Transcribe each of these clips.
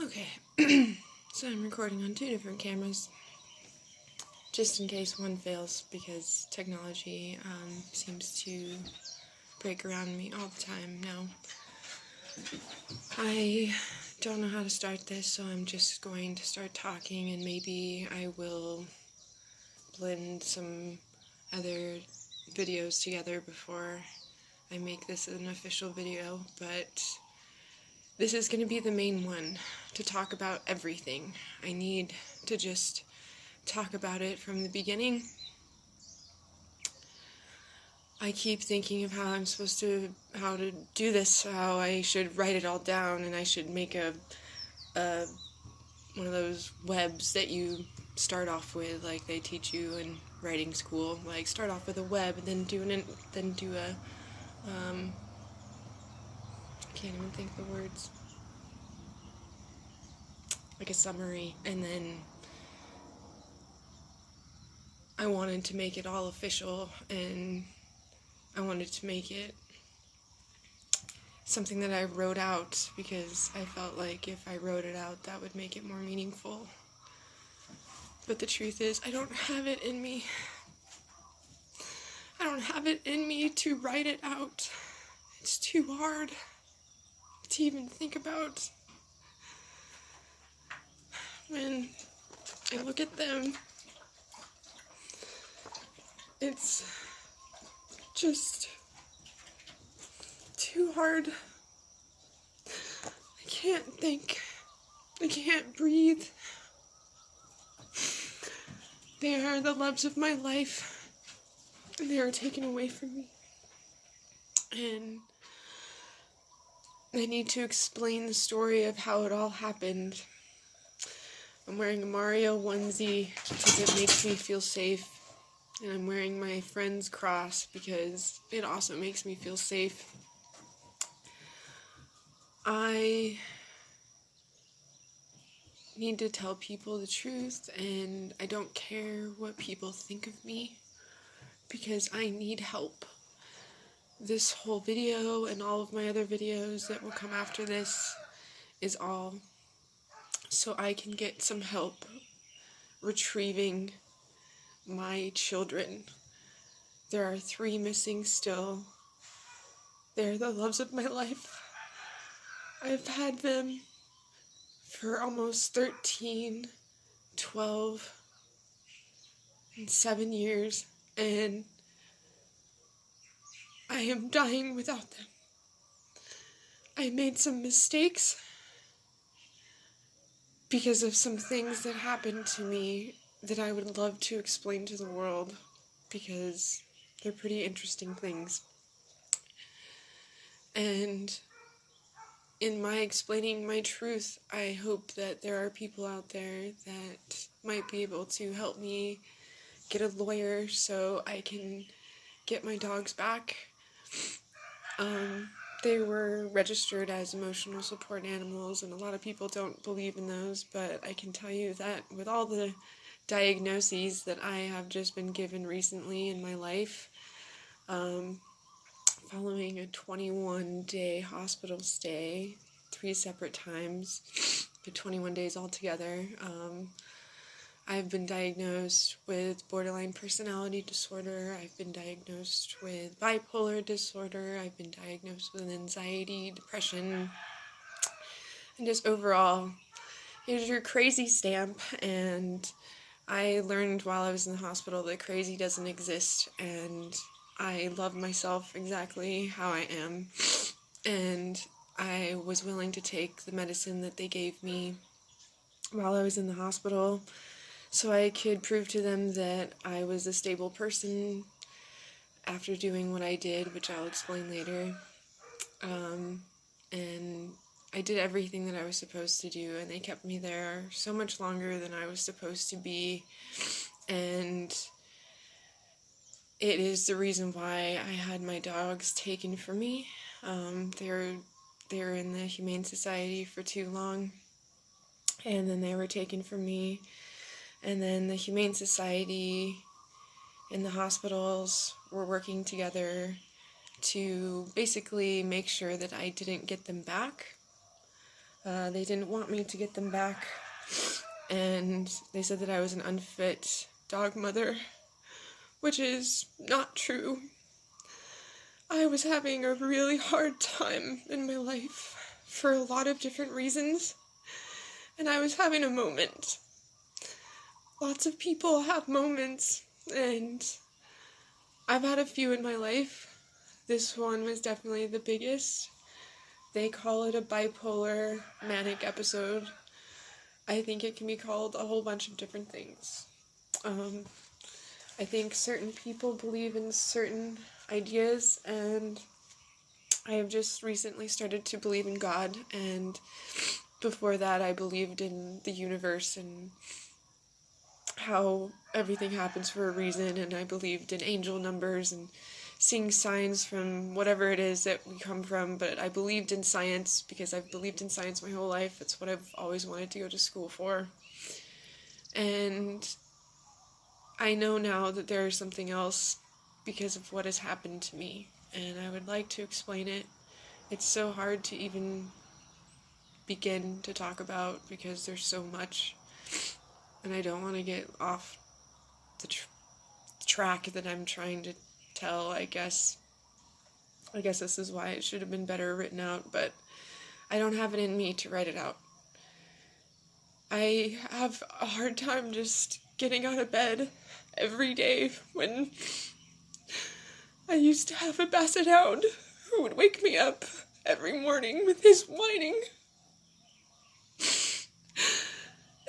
Okay, so I'm recording on 2 different cameras, just in case one fails, because technology seems to break around me all the time now. I don't know how to start this, so I'm just going to start talking, and maybe I will blend some other videos together before I make this an official video, but this is going to be the main one, to talk about everything. I need to just talk about it from the beginning. I keep thinking of how to do this, how I should write it all down, and I should make one of those webs that you start off with, like they teach you in writing school. Like, start off with a web, and then do a I can't even think of the words. Like a summary, and then I wanted to make it all official, and I wanted to make it something that I wrote out, because I felt like if I wrote it out, that would make it more meaningful. But the truth is, I don't have it in me. I don't have it in me to write it out. It's too hard to even think about. When I look at them, it's just too hard. I can't think. I can't breathe. They are the loves of my life, and they are taken away from me. And I need to explain the story of how it all happened. I'm wearing a Mario onesie because it makes me feel safe. And I'm wearing my friend's cross because it also makes me feel safe. I need to tell people the truth, and I don't care what people think of me, because I need help. This whole video and all of my other videos that will come after this is all so I can get some help retrieving my children. There are 3 missing still. They're the loves of my life. I've had them for almost 13, 12, and 7 years, and I am dying without them. I made some mistakes because of some things that happened to me that I would love to explain to the world, because they're pretty interesting things. And in my explaining my truth, I hope that there are people out there that might be able to help me get a lawyer so I can get my dogs back. They were registered as emotional support animals, and a lot of people don't believe in those, but I can tell you that with all the diagnoses that I have just been given recently in my life, following a 21-day hospital stay, 3 separate times, for 21 days altogether, I've been diagnosed with borderline personality disorder. I've been diagnosed with bipolar disorder. I've been diagnosed with anxiety, depression, and just overall, here's your crazy stamp. And I learned while I was in the hospital that crazy doesn't exist, and I love myself exactly how I am. And I was willing to take the medicine that they gave me while I was in the hospital, so I could prove to them that I was a stable person after doing what I did, which I'll explain later. And I did everything that I was supposed to do, and they kept me there so much longer than I was supposed to be. And it is the reason why I had my dogs taken from me. They were in the Humane Society for too long, and then they were taken from me. And then the Humane Society and the hospitals were working together to basically make sure that I didn't get them back. They didn't want me to get them back, and they said that I was an unfit dog mother, which is not true. I was having a really hard time in my life for a lot of different reasons, and I was having a moment. Lots of people have moments, and I've had a few in my life. This one was definitely the biggest. They call it a bipolar manic episode. I think it can be called a whole bunch of different things. I think certain people believe in certain ideas, and I have just recently started to believe in God, and before that I believed in the universe and how everything happens for a reason, and I believed in angel numbers and seeing signs from whatever it is that we come from, but I believed in science because I've believed in science my whole life. It's what I've always wanted to go to school for. And I know now that there is something else because of what has happened to me, and I would like to explain it. It's so hard to even begin to talk about because there's so much, and I don't want to get off the track that I'm trying to tell. I guess this is why it should have been better written out, but I don't have it in me to write it out. I have a hard time just getting out of bed every day when I used to have a basset hound who would wake me up every morning with his whining.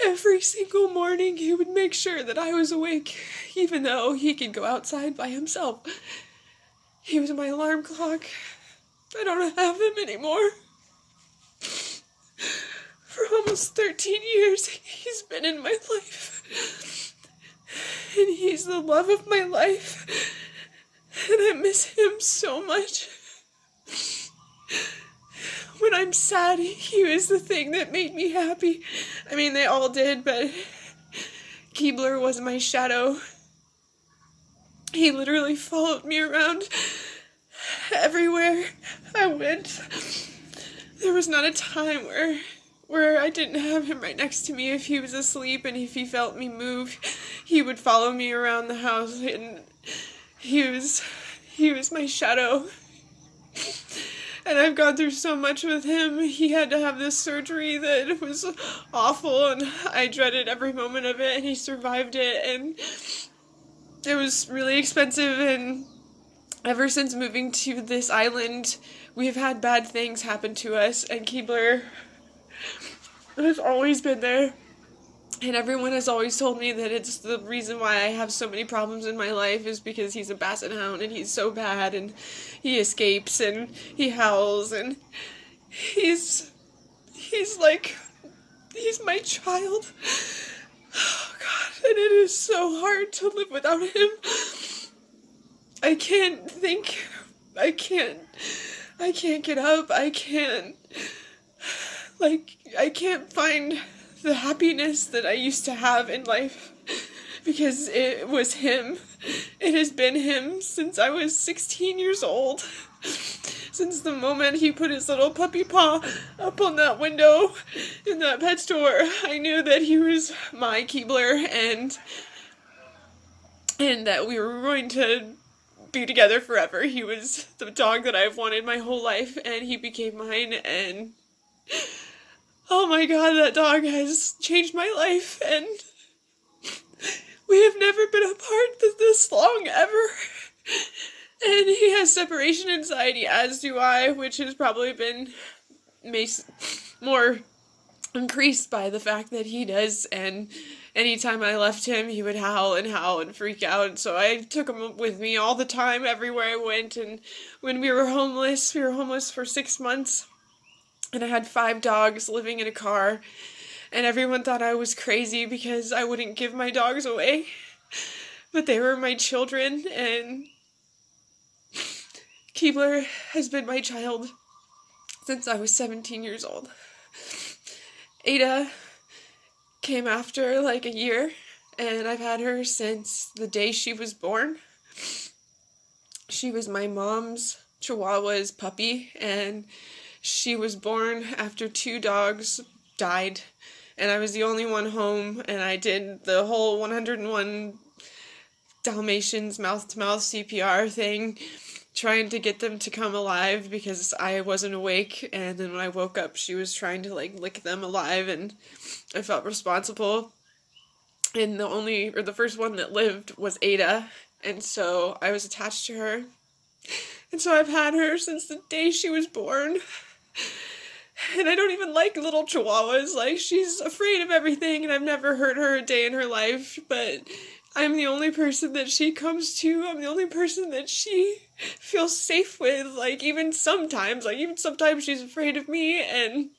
Every single morning he would make sure that I was awake, even though he could go outside by himself. He was my alarm clock. I don't have him anymore. For almost 13 years, he's been in my life. And he's the love of my life. And I miss him so much. When I'm sad, he was the thing that made me happy. I mean, they all did, but Keebler was my shadow. He literally followed me around everywhere I went. There was not a time where I didn't have him right next to me. If he was asleep and if he felt me move, he would follow me around the house, and he was my shadow. And I've gone through so much with him. He had to have this surgery that was awful, and I dreaded every moment of it, and he survived it, and it was really expensive, and ever since moving to this island, we've had bad things happen to us, and Keebler has always been there. And everyone has always told me that it's the reason why I have so many problems in my life is because he's a basset hound and he's so bad and he escapes and he howls and he's my child. Oh God, and it is so hard to live without him. I can't think, I can't get up, I can't find the happiness that I used to have in life, because it was him. It has been him since I was 16 years old. Since the moment he put his little puppy paw up on that window in that pet store, I knew that he was my Keebler, and that we were going to be together forever. He was the dog that I've wanted my whole life, and he became mine, and oh my God, that dog has changed my life, and we have never been apart this long, ever. And he has separation anxiety, as do I, which has probably been more increased by the fact that he does, and anytime I left him, he would howl and freak out, and so I took him with me all the time, everywhere I went, and when we were homeless for 6 months, and I had 5 dogs living in a car, and everyone thought I was crazy because I wouldn't give my dogs away, but they were my children, and Keebler has been my child since I was 17 years old. Ada came after like a year, and I've had her since the day she was born. She was my mom's Chihuahua's puppy, and she was born after 2 dogs died, and I was the only one home, and I did the whole 101 Dalmatians mouth-to-mouth CPR thing, trying to get them to come alive because I wasn't awake, and then when I woke up, she was trying to, like, lick them alive, and I felt responsible. And the first one that lived was Ada, and so I was attached to her. And so I've had her since the day she was born. And I don't even like little chihuahuas. Like, she's afraid of everything, and I've never hurt her a day in her life, but I'm the only person that she comes to. I'm the only person that she feels safe with. Like, even sometimes she's afraid of me, and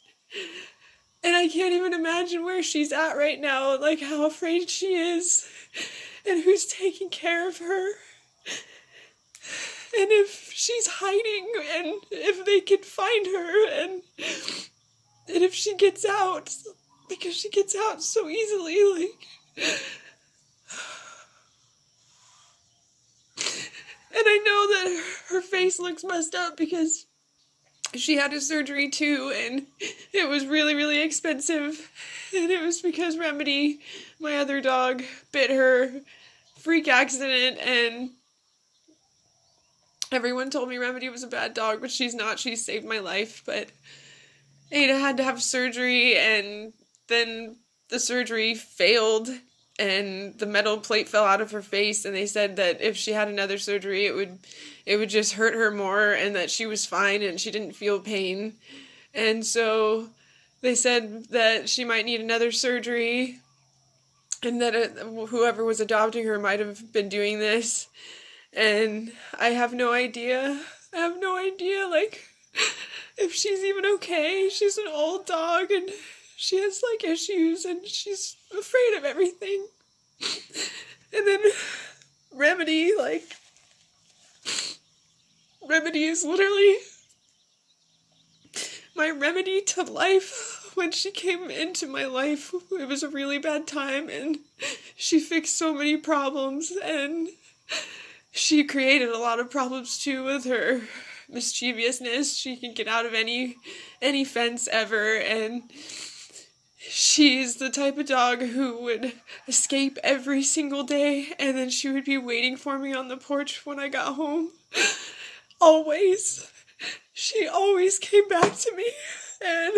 I can't even imagine where she's at right now, like how afraid she is, and who's taking care of her. And if she's hiding, and if they can find her, and if she gets out, because she gets out so easily, like... And I know that her face looks messed up because she had a surgery too, and it was really, really expensive. And it was because Remedy, my other dog, bit her. Freak accident, and everyone told me Remedy was a bad dog, but she's not. She saved my life. But Ada had to have surgery, and then the surgery failed, and the metal plate fell out of her face, and they said that if she had another surgery, it would just hurt her more, and that she was fine and she didn't feel pain. And so they said that she might need another surgery, and that whoever was adopting her might have been doing this. And I have no idea. Like, if she's even okay. She's an old dog, and she has, like, issues, and she's afraid of everything. And then Remedy is literally my remedy to life. When she came into my life, it was a really bad time, and she fixed so many problems, and she created a lot of problems too with her mischievousness. She can get out of any fence ever, and she's the type of dog who would escape every single day, and then she would be waiting for me on the porch when I got home. Always. She always came back to me, and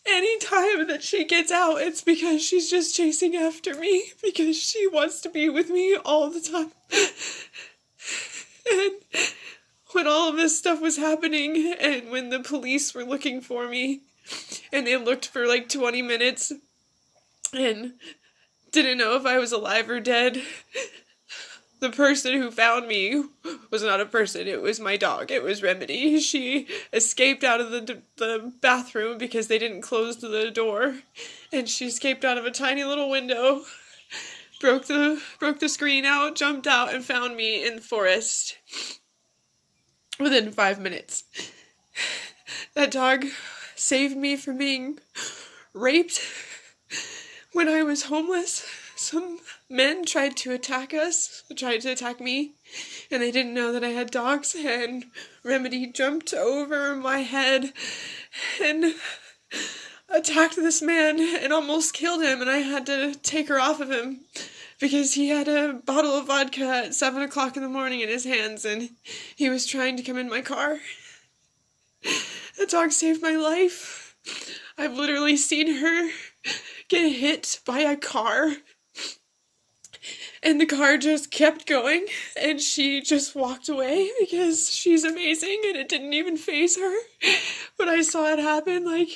any time that she gets out, it's because she's just chasing after me, because she wants to be with me all the time. And when all of this stuff was happening, and when the police were looking for me, and they looked for like 20 minutes, and didn't know if I was alive or dead, the person who found me was not a person, it was my dog. It was Remedy. She escaped out of the bathroom because they didn't close the door, and she escaped out of a tiny little window, broke the screen out, jumped out, and found me in the forest within 5 minutes. That dog saved me from being raped when I was homeless. Some men tried to attack me, and they didn't know that I had dogs, and Remedy jumped over my head and attacked this man and almost killed him, and I had to take her off of him because he had a bottle of vodka at 7 o'clock in the morning in his hands, and he was trying to come in my car. That dog saved my life. I've literally seen her get hit by a car, and the car just kept going, and she just walked away because she's amazing, and it didn't even faze her. But I saw it happen. Like,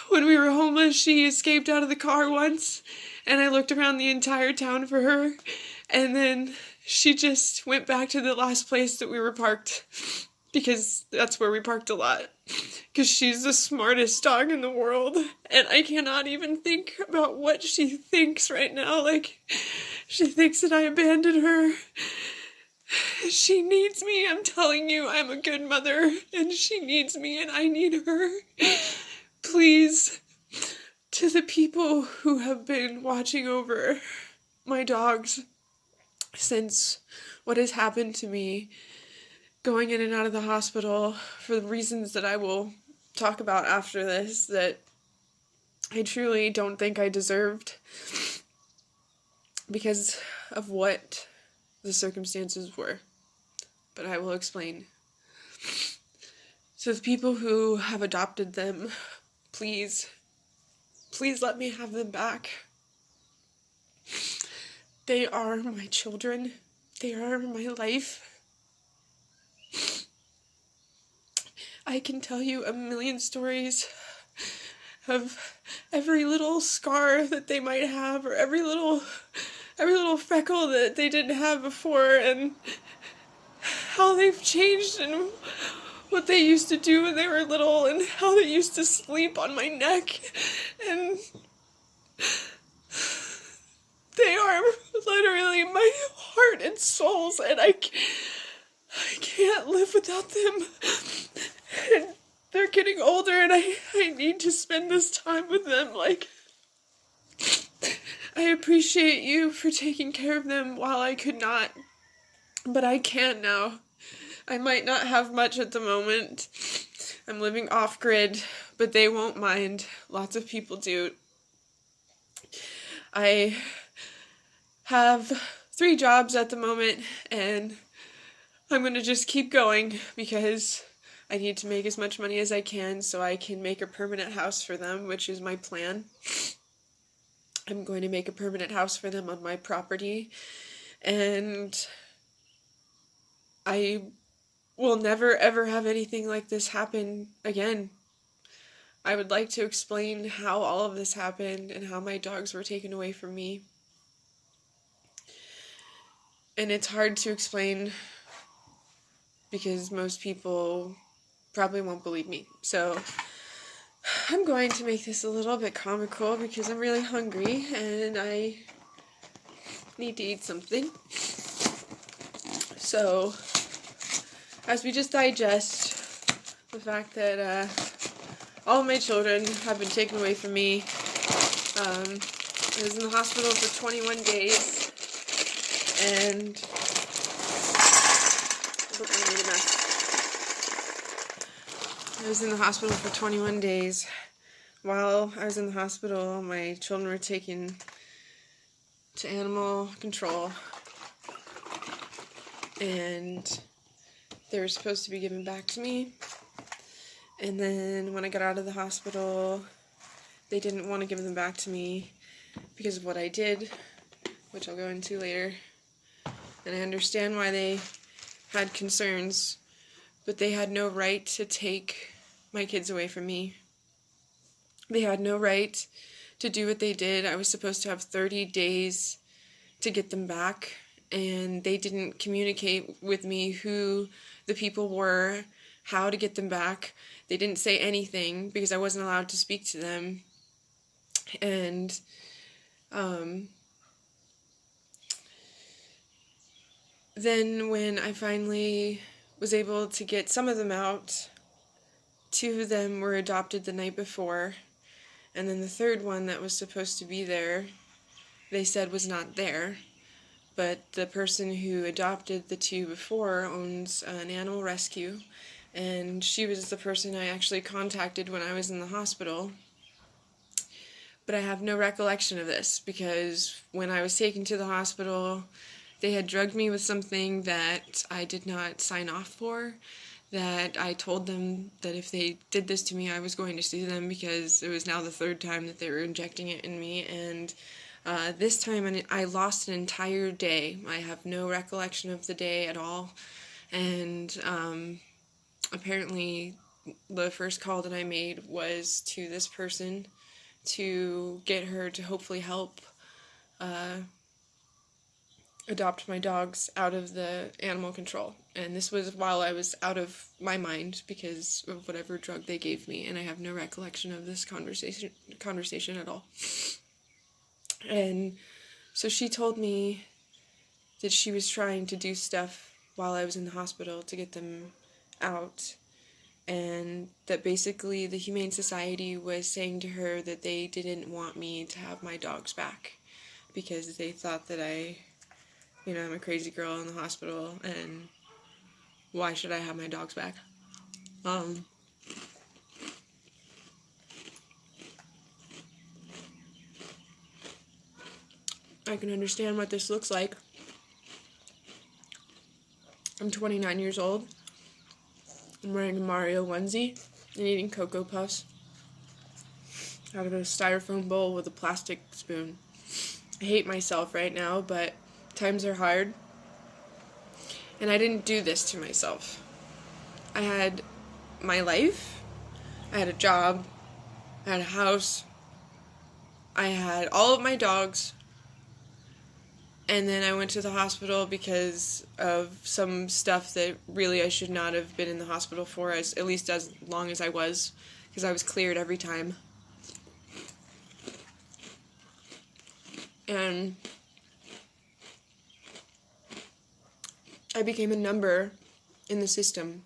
when we were homeless, she escaped out of the car once, and I looked around the entire town for her, and then she just went back to the last place that we were parked, because that's where we parked a lot, because she's the smartest dog in the world, and I cannot even think about what she thinks right now. Like, she thinks that I abandoned her. She needs me. I'm telling you, I'm a good mother, and she needs me, and I need her. Please, to the people who have been watching over my dogs since what has happened to me, going in and out of the hospital for the reasons that I will talk about after this, that I truly don't think I deserved because of what the circumstances were. But I will explain. So the people who have adopted them, please let me have them back. They are my children. They are my life. I can tell you a million stories of every little scar that they might have, or every little freckle that they didn't have before, and how they've changed and what they used to do when they were little, and how they used to sleep on my neck, and they are literally my heart and souls, and I can't live without them. And they're getting older, and I need to spend this time with them. Like, I appreciate you for taking care of them while I could not, but I can now. I might not have much at the moment. I'm living off-grid, but they won't mind. Lots of people do. I have 3 jobs at the moment, and I'm going to just keep going because I need to make as much money as I can so I can make a permanent house for them, which is my plan. I'm going to make a permanent house for them on my property, and I will never ever have anything like this happen again. I would like to explain how all of this happened and how my dogs were taken away from me. And it's hard to explain because most people probably won't believe me. So I'm going to make this a little bit comical because I'm really hungry and I need to eat something. So as we just digest the fact that all of my children have been taken away from me, I was in the hospital for 21 days, and I was in the hospital for 21 days. While I was in the hospital, my children were taken to animal control, and they were supposed to be given back to me. And then when I got out of the hospital, they didn't want to give them back to me because of what I did, which I'll go into later. And I understand why they had concerns, but they had no right to take my kids away from me. They had no right to do what they did. I was supposed to have 30 days to get them back, and they didn't communicate with me who the people were, how to get them back. They didn't say anything because I wasn't allowed to speak to them. And then when I finally was able to get some of them out, 2 of them were adopted the night before, and then the 3rd one that was supposed to be there, they said was not there. But the person who adopted the 2 before owns an animal rescue, and she was the person I actually contacted when I was in the hospital. But I have no recollection of this because when I was taken to the hospital, they had drugged me with something that I did not sign off for, that I told them that if they did this to me, I was going to sue them because it was now the 3rd time that they were injecting it in me, and this time I lost an entire day. I have no recollection of the day at all, and apparently the first call that I made was to this person to get her to hopefully help adopt my dogs out of the animal control. And this was while I was out of my mind because of whatever drug they gave me, and I have no recollection of this conversation at all. And so she told me that she was trying to do stuff while I was in the hospital to get them out, and that basically the Humane Society was saying to her that they didn't want me to have my dogs back because they thought that I'm a crazy girl in the hospital, and why should I have my dogs back? I can understand what this looks like. I'm 29 years old. I'm wearing a Mario onesie and eating Cocoa Puffs out of a styrofoam bowl with a plastic spoon. I hate myself right now, but times are hard. And I didn't do this to myself. I had my life, I had a job, I had a house, I had all of my dogs, and then I went to the hospital because of some stuff that really I should not have been in the hospital for, at least as long as I was, because I was cleared every time. And I became a number in the system.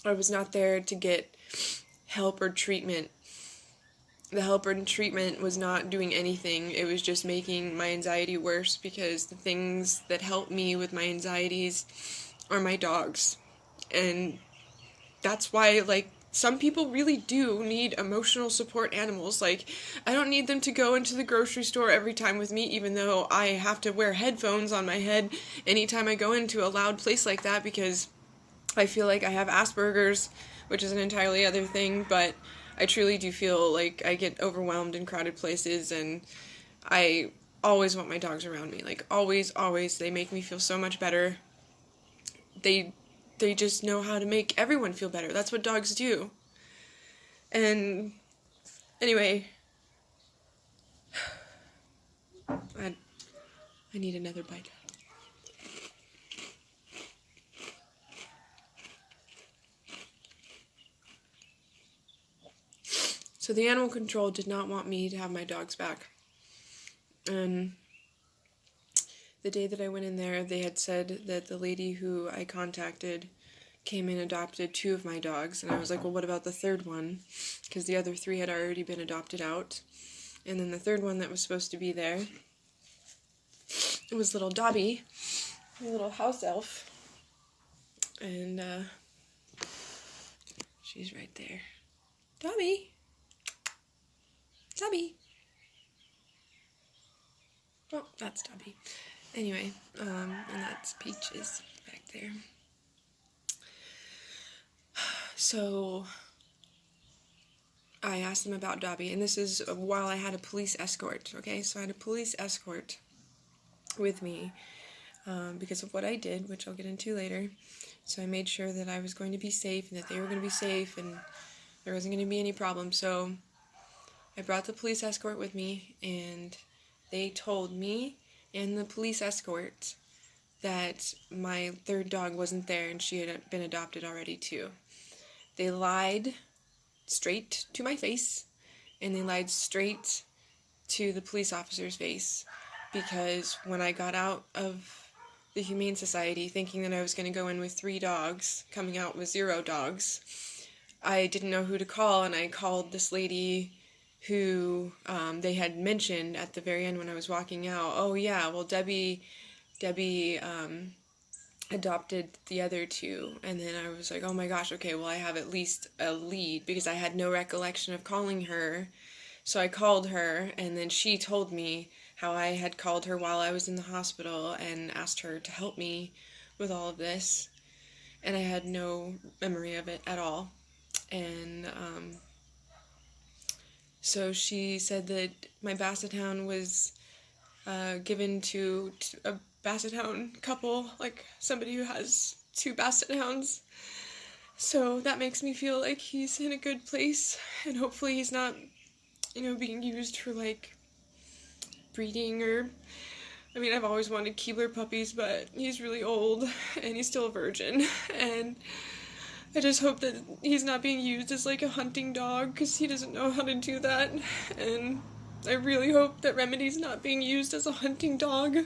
I was not there to get help or treatment. The help and treatment was not doing anything. It was just making my anxiety worse, because the things that help me with my anxieties are my dogs. And that's why, like, some people really do need emotional support animals. Like, I don't need them to go into the grocery store every time with me, even though I have to wear headphones on my head anytime I go into a loud place like that, because I feel like I have Asperger's, which is an entirely other thing, but I truly do feel like I get overwhelmed in crowded places, and I always want my dogs around me. Like, always, always. They make me feel so much better. They just know how to make everyone feel better. That's what dogs do. And anyway, I need another bite. So the animal control did not want me to have my dogs back. And the day that I went in there, they had said that the lady who I contacted came and adopted 2 of my dogs. And I was like, well, what about the third one? Because the other 3 had already been adopted out. And then the third one that was supposed to be there, it was little Dobby, a little house elf. And she's right there. Dobby! Dobby! Oh, that's Dobby. Anyway, and that's Peaches back there. So I asked them about Dobby, and this is while I had a police escort, okay? So I had a police escort with me because of what I did, which I'll get into later. So I made sure that I was going to be safe and that they were going to be safe and there wasn't going to be any problem. So I brought the police escort with me, and they told me and the police escort that my third dog wasn't there and she had been adopted already too. They lied straight to my face, and they lied straight to the police officer's face, because when I got out of the Humane Society thinking that I was going to go in with 3 dogs, coming out with 0 dogs, I didn't know who to call, and I called this lady who they had mentioned at the very end when I was walking out. Oh yeah, well Debbie adopted the other 2, and then I was like, oh my gosh, okay, well I have at least a lead, because I had no recollection of calling her. So I called her, and then she told me how I had called her while I was in the hospital and asked her to help me with all of this, and I had no memory of it at all. And so she said that my Basset Hound was given to a Basset Hound couple, like somebody who has 2 Basset Hounds. So that makes me feel like he's in a good place, and hopefully he's not, being used for, like, breeding or... I mean, I've always wanted Keebler puppies, but he's really old, and he's still a virgin, and I just hope that he's not being used as, like, a hunting dog, because he doesn't know how to do that, and I really hope that Remedy's not being used as a hunting dog,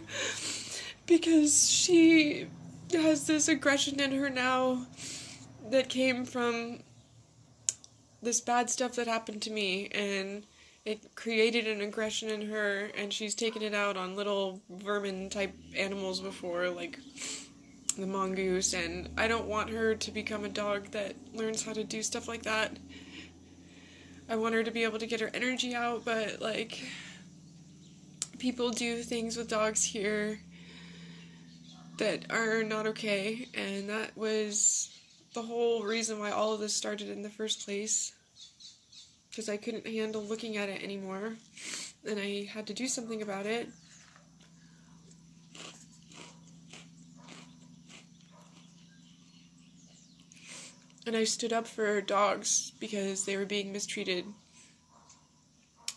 because she has this aggression in her now that came from this bad stuff that happened to me, and it created an aggression in her, and she's taken it out on little vermin-type animals before, like the mongoose, and I don't want her to become a dog that learns how to do stuff like that. I want her to be able to get her energy out, but like, people do things with dogs here that are not okay, and that was the whole reason why all of this started in the first place, because I couldn't handle looking at it anymore, and I had to do something about it. And I stood up for dogs because they were being mistreated.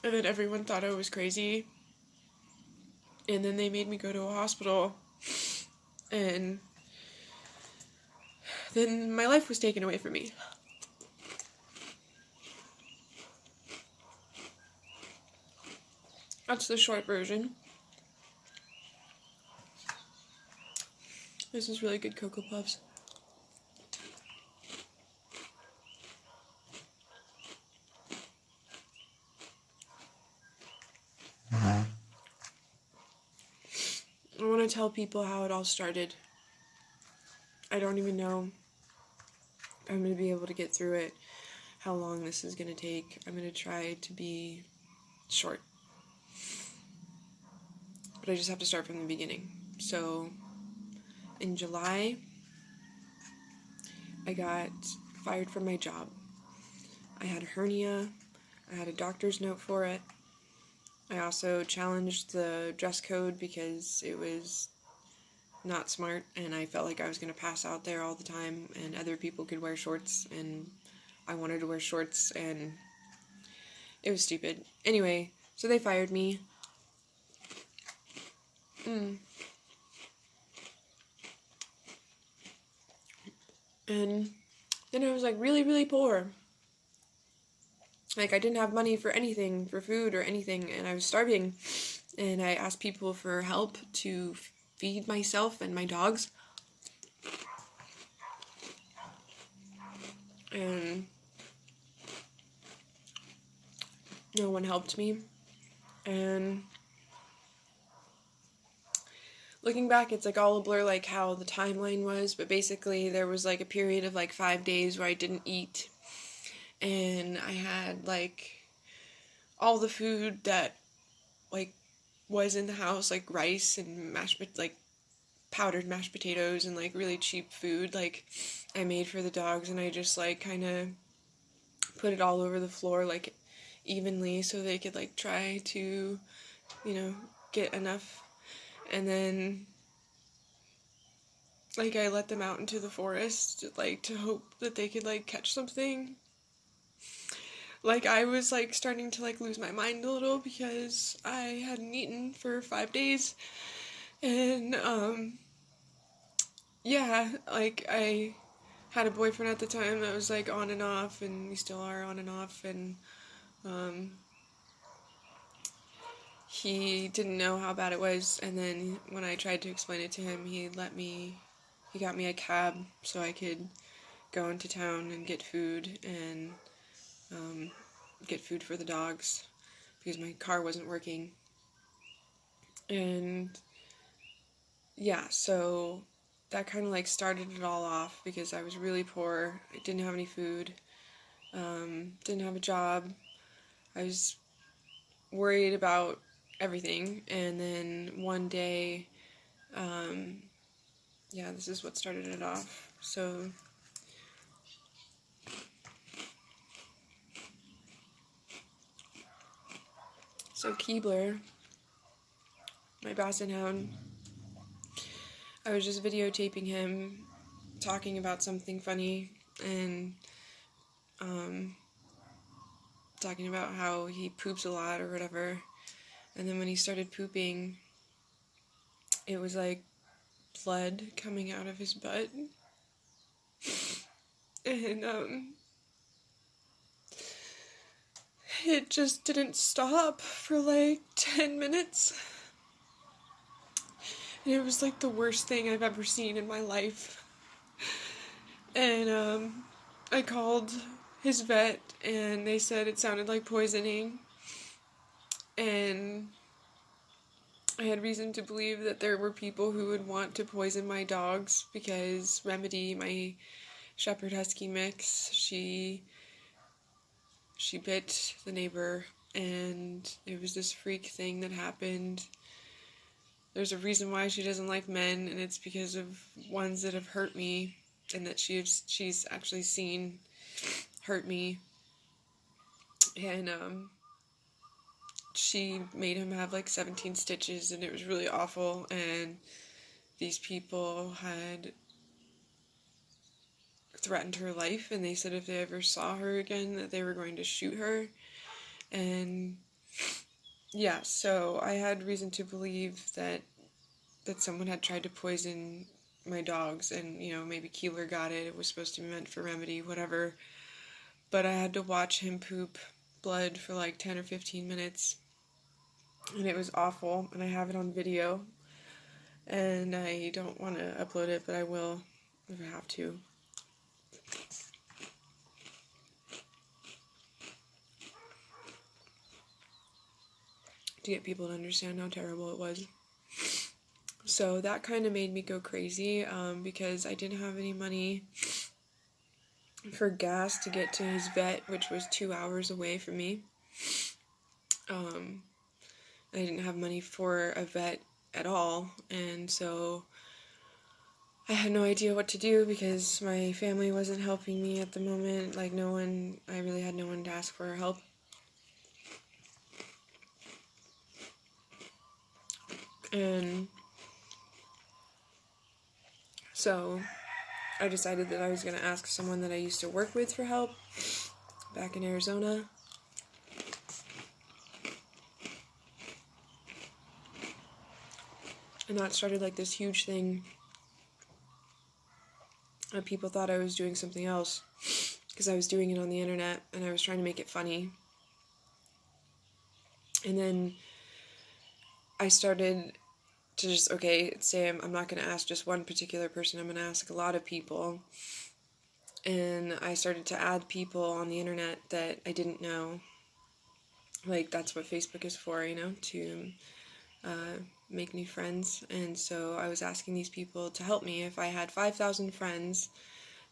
And then everyone thought I was crazy. And then they made me go to a hospital. And then my life was taken away from me. That's the short version. This is really good Cocoa Puffs. I want to tell people how it all started. I don't even know if I'm going to be able to get through it, how long this is going to take. I'm going to try to be short. But I just have to start from the beginning. So, in July, I got fired from my job. I had a hernia. I had a doctor's note for it. I also challenged the dress code because it was not smart, and I felt like I was going to pass out there all the time, and other people could wear shorts, and I wanted to wear shorts, and it was stupid. Anyway, so they fired me. And then I was like really, really poor. Like, I didn't have money for anything, for food or anything, and I was starving. And I asked people for help to feed myself and my dogs. And no one helped me. And looking back, it's like all a blur, like how the timeline was, but basically there was like a period of like 5 days where I didn't eat. And I had like all the food that like was in the house, like rice and powdered mashed potatoes and like really cheap food like I made for the dogs, and I just like kind of put it all over the floor like evenly so they could like try to, get enough. And then like I let them out into the forest like to hope that they could like catch something. Like, I was, like, starting to, like, lose my mind a little because I hadn't eaten for 5 days. And, yeah, like, I had a boyfriend at the time that was, like, on and off, and we still are on and off, and, he didn't know how bad it was, and then when I tried to explain it to him, he got me a cab so I could go into town and get food, and, get food for the dogs because my car wasn't working. And yeah, so that kind of like started it all off because I was really poor. I didn't have any food, didn't have a job. I was worried about everything. And then one day, this is what started it off. So Keebler, my basset hound, I was just videotaping him talking about something funny and talking about how he poops a lot or whatever. And then when he started pooping, it was like blood coming out of his butt. And it just didn't stop for like 10 minutes. And it was like the worst thing I've ever seen in my life. And I called his vet, and they said it sounded like poisoning. And I had reason to believe that there were people who would want to poison my dogs because Remedy, my Shepherd Husky mix, she bit the neighbor, and it was this freak thing that happened. There's a reason why she doesn't like men, and it's because of ones that have hurt me, and that she's actually seen hurt me. And she made him have like 17 stitches, and it was really awful. And these people had threatened her life, and they said if they ever saw her again that they were going to shoot her. And yeah, so I had reason to believe that someone had tried to poison my dogs, and you know, maybe Keebler got it. It was supposed to be meant for Remedy, whatever. But I had to watch him poop blood for like 10 or 15 minutes, and it was awful, and I have it on video, and I don't want to upload it, but I will if I have to. To get people to understand how terrible it was. So that kind of made me go crazy, because I didn't have any money for gas to get to his vet, which was 2 hours away from me. I didn't have money for a vet at all, and so I had no idea what to do because my family wasn't helping me at the moment. Like, I really had no one to ask for help. And so I decided that I was going to ask someone that I used to work with for help back in Arizona. And that started like this huge thing. People thought I was doing something else because I was doing it on the internet and I was trying to make it funny. And then I started to just, say I'm not going to ask just one particular person, I'm going to ask a lot of people. And I started to add people on the internet that I didn't know. Like, that's what Facebook is for, to make new friends. And so I was asking these people to help me. If I had 5,000 friends,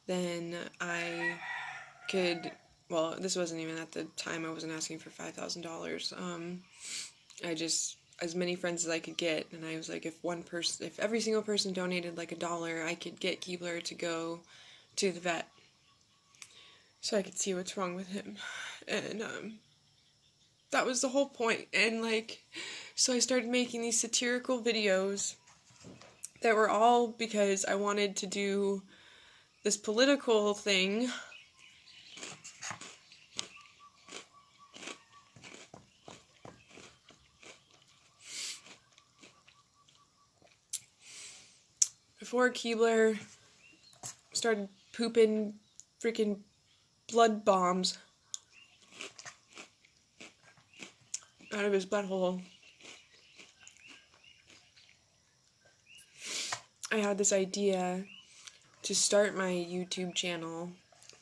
then I could, well, this wasn't even at the time, I wasn't asking for $5,000. I just, as many friends as I could get, and I was like, if every single person donated like $1, I could get Keebler to go to the vet so I could see what's wrong with him. And that was the whole point. And so I started making these satirical videos that were all because I wanted to do this political thing. Before Keebler started pooping freaking blood bombs out of his butthole, I had this idea to start my YouTube channel.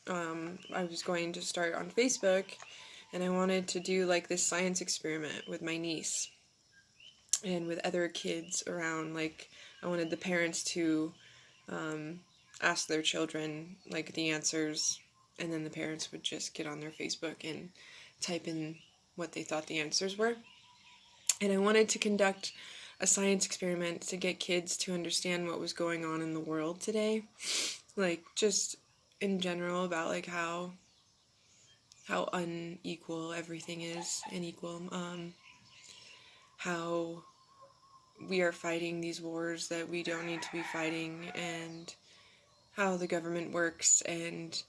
I was going to start on Facebook, and I wanted to do like this science experiment with my niece and with other kids around. Like, I wanted the parents to ask their children like the answers, and then the parents would just get on their Facebook and type in what they thought the answers were. And I wanted to conduct a science experiment to get kids to understand what was going on in the world today, like just in general about like how unequal everything is, unequal, how we are fighting these wars that we don't need to be fighting, and how the government works, and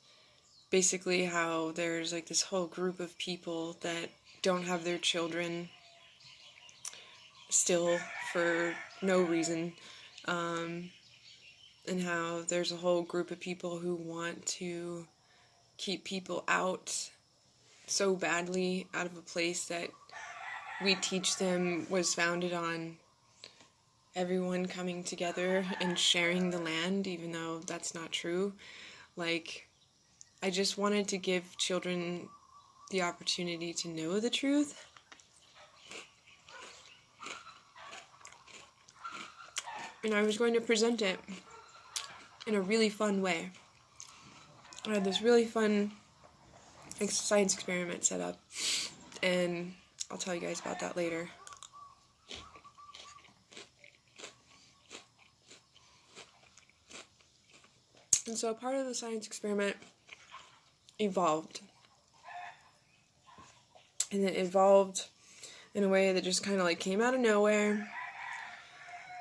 basically how there's like this whole group of people that don't have their children still for no reason, and how there's a whole group of people who want to keep people out so badly out of a place that we teach them was founded on everyone coming together and sharing the land, even though that's not true. Like, I just wanted to give children the opportunity to know the truth. and I was going to present it in a really fun way. I had this really fun science experiment set up, and I'll tell you guys about that later. And so part of the science experiment evolved. And it evolved in a way that just kind of like came out of nowhere.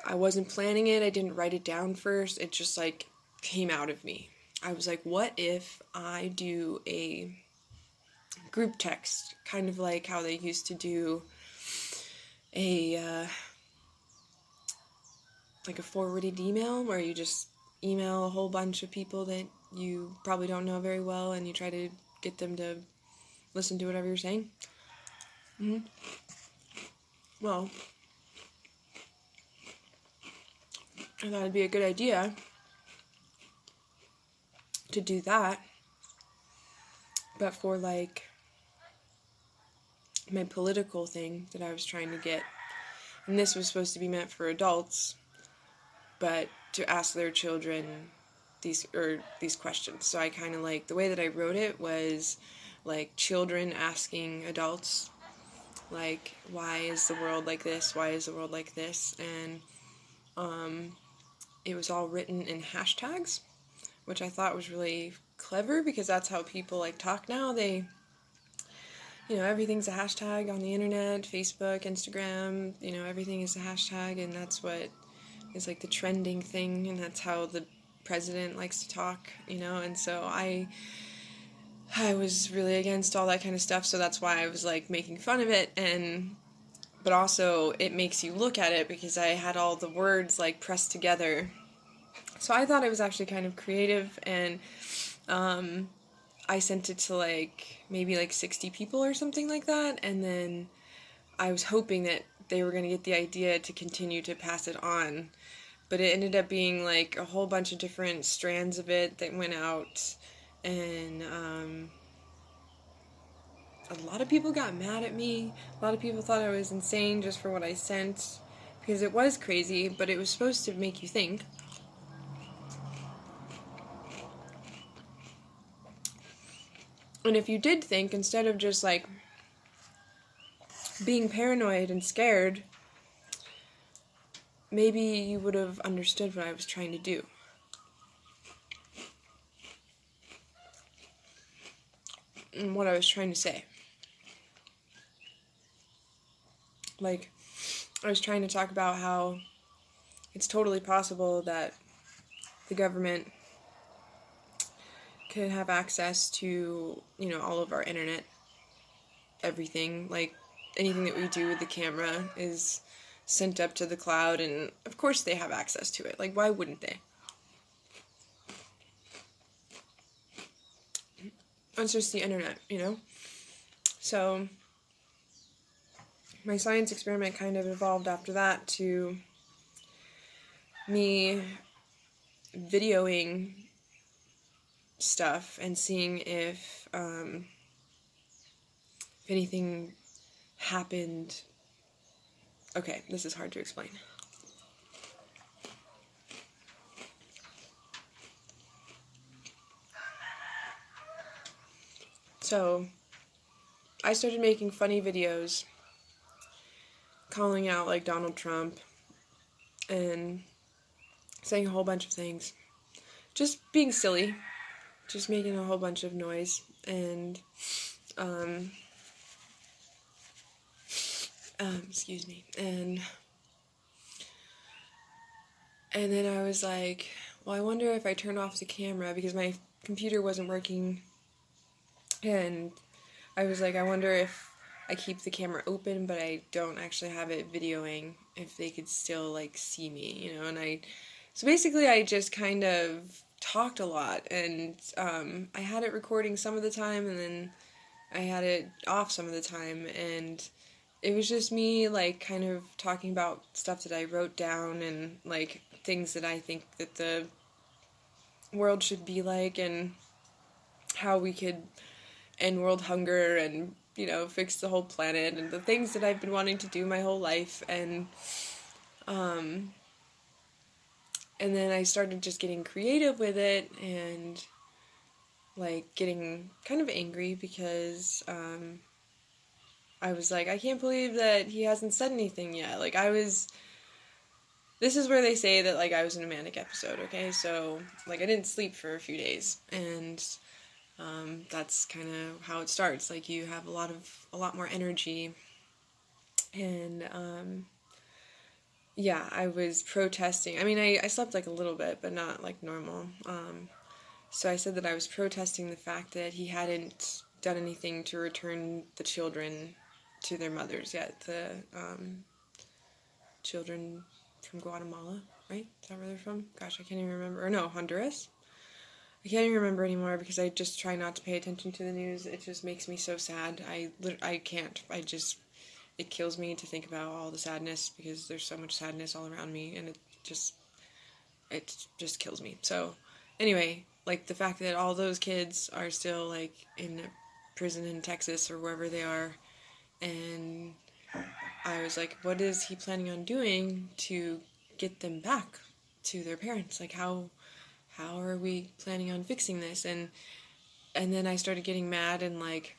I wasn't planning it. I didn't write it down first. It just like came out of me. I was like, what if I do a group text, kind of like how they used to do a like a forwarded email, where you just email a whole bunch of people that you probably don't know very well, and you try to get them to listen to whatever you're saying. Well, I thought it'd be a good idea to do that, but for like my political thing that I was trying to get. And this was supposed to be meant for adults, but to ask their children these questions. So I kind of like, the way that I wrote it was like children asking adults, like, why is the world like this? Why is the world like this? And it was all written in hashtags, which I thought was really clever, because that's how people like talk now. They, you know, everything's a hashtag on the internet, Facebook, Instagram, you know, everything is a hashtag, and that's what is like the trending thing, and that's how the president likes to talk, you know. And so I was really against all that kind of stuff, so that's why I was like making fun of it. And but also it makes you look at it, because I had all the words like pressed together. So I thought it was actually kind of creative, and I sent it to like maybe like 60 people or something like that, and then I was hoping that they were going to get the idea to continue to pass it on. But it ended up being like a whole bunch of different strands of it that went out, and a lot of people got mad at me. A lot of people thought I was insane just for what I sent, because it was crazy, but it was supposed to make you think. And if you did think, instead of just like being paranoid and scared, maybe you would have understood what I was trying to do. And what I was trying to say. Like, I was trying to talk about how it's totally possible that the government could have access to, you know, all of our internet, everything. Like, anything that we do with the camera is sent up to the cloud, and of course they have access to it. Like, why wouldn't they? It's just the internet, you know? So my science experiment kind of evolved after that to me videoing stuff and seeing if anything happened. Okay, this is hard to explain. So I started making funny videos calling out like Donald Trump and saying a whole bunch of things. Just being silly. Just making a whole bunch of noise. And excuse me. And then I was like, well, I wonder if I turn off the camera, because my computer wasn't working. And I was like, I wonder if I keep the camera open, but I don't actually have it videoing, if they could still, like, see me, you know. And so basically I just kind of talked a lot, and I had it recording some of the time, and then I had it off some of the time, and it was just me, like, kind of talking about stuff that I wrote down, and, like, things that I think that the world should be like, and how we could end world hunger, and, you know, fix the whole planet, and the things that I've been wanting to do my whole life. And And then I started just getting creative with it and like getting kind of angry because I was like, I can't believe that he hasn't said anything yet. Like this is where they say that like I was in a manic episode, okay? So like I didn't sleep for a few days, and that's kind of how it starts. Like you have a lot more energy, and yeah, I was protesting. I mean, I slept like a little bit, but not like normal. So I said that I was protesting the fact that he hadn't done anything to return the children to their mothers yet. The children from Guatemala, right? Is that where they're from? Gosh, I can't even remember. Or no, Honduras? I can't even remember anymore because I just try not to pay attention to the news. It just makes me so sad. I can't. It kills me to think about all the sadness because there's so much sadness all around me, and it just kills me. So anyway, like the fact that all those kids are still like in a prison in Texas or wherever they are, and I was like, what is he planning on doing to get them back to their parents? Like how are we planning on fixing this? And then I started getting mad and like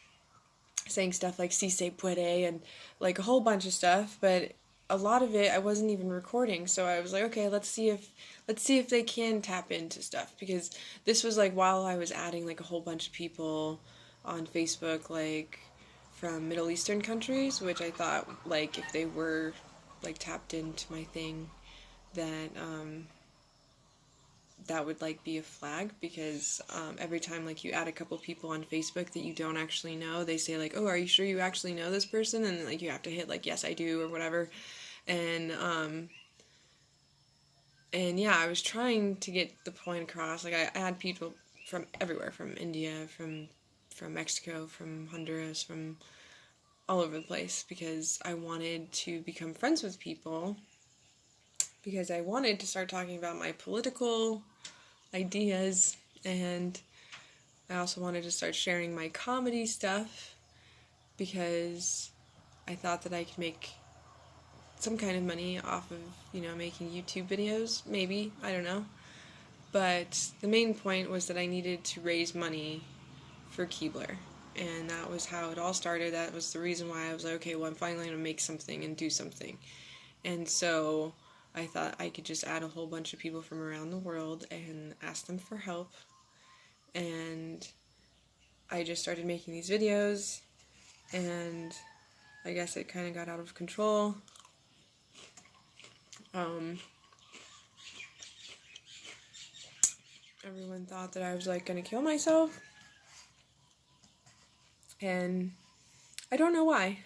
saying stuff like si se puede and like a whole bunch of stuff, but a lot of it I wasn't even recording. So I was like, okay, let's see if they can tap into stuff, because this was like while I was adding like a whole bunch of people on Facebook like from Middle Eastern countries, which I thought like if they were like tapped into my thing that that would like be a flag, because every time like you add a couple people on Facebook that you don't actually know, they say like, oh, are you sure you actually know this person? And like you have to hit like yes I do or whatever. And yeah, I was trying to get the point across. Like I had people from everywhere, from India, from Mexico, from Honduras, from all over the place, because I wanted to become friends with people, because I wanted to start talking about my political ideas, and I also wanted to start sharing my comedy stuff, because I thought that I could make some kind of money off of, making YouTube videos, maybe, I don't know. But the main point was that I needed to raise money for Keebler, and that was how it all started. That was the reason why I was like, okay, well, I'm finally going to make something and do something. And so I thought I could just add a whole bunch of people from around the world and ask them for help. And I just started making these videos, and I guess it kind of got out of control. Everyone thought that I was like gonna kill myself, and I don't know why.